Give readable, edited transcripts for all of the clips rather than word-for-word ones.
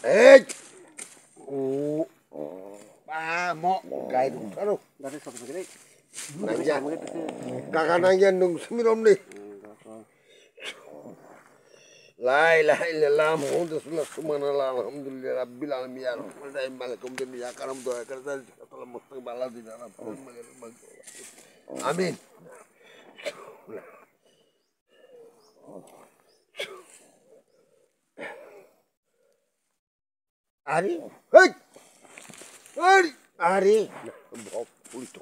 Eh, oh, ba mo gai dum tharo. Dari sok segede. Nanya, kakak nanya dong semirom nih. La ilaha illallah Muhammad rasulullah subhanallah alhamdulillah rabbil alamin ya rabbal alamin malakum dunya karam doa kerja setelah mustaqbal di dalam amin. Ari, hei, Ari, bawa pulit.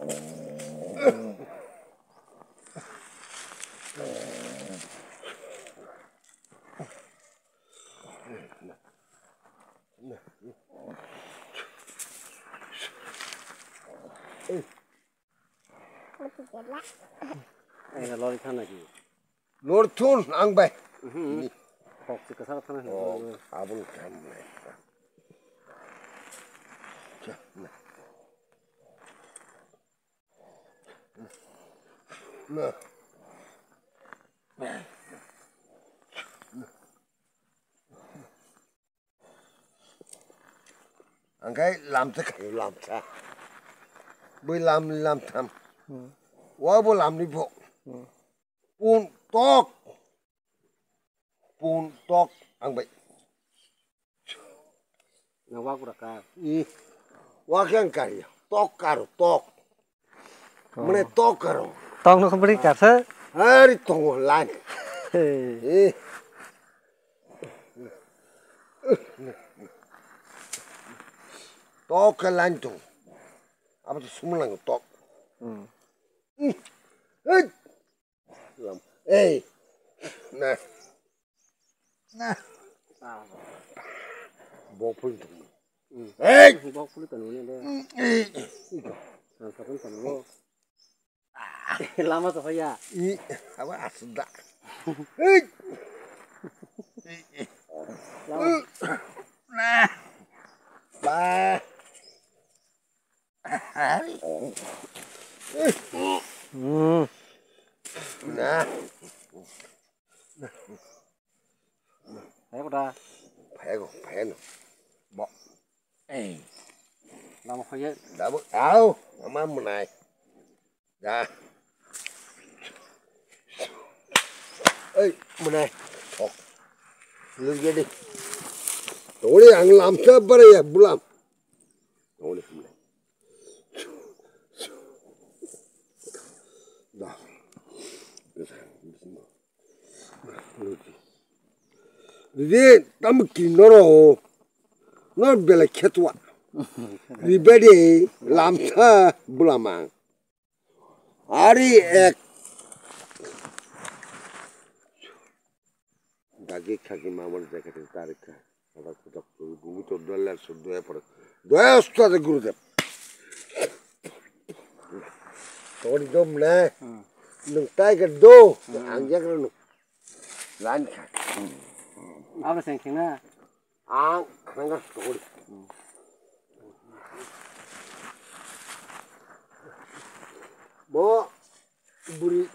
Ini lori kan lagi. Lor thun ang bay. Kok sih kesana sana. Oh, abul kan. Nah. Anh cái làm tất cả làm sao? Bây làm thầm. Quá bố làm đi bộ. Pun tok ang bay. Nawa ko ka. Wah kang kari. Tok karo tok. Mana tok karo. Tong nó không biết cả thế. Hari tong lan. Tok ka lan tong. Apa tu sumulang tok. Eh. Nah. Nah. Bawa pun tu. Eh. Bawa pun tu ni deh. Sampai pun tu. Lama tu ya. Apa asda. Eh. Nah. Bah. Hari. Nah. Thấy không Phải nó. Bỏ. Làm một hơi Đã bước áo. Mà mưa này. Dạ. Ê, mưa này. Lưng kia đi. Tối đi ăn làm sao bà đây à, bố làm. Tối đi, mưa này. Đó. Didi, tamu kinoro. Nó bê là khét quá. Didi bê đi làm sao bố làm ăn. Ari ek. Dagi khaki mamar jacket tarikha. Ada kudak guru to dollar so doya par. Doya ustad gurudev. Tori dom na. Nung tiger do. Angjak nu. Lan kha. Apa sih kena? Ang khanga tori. Bo buri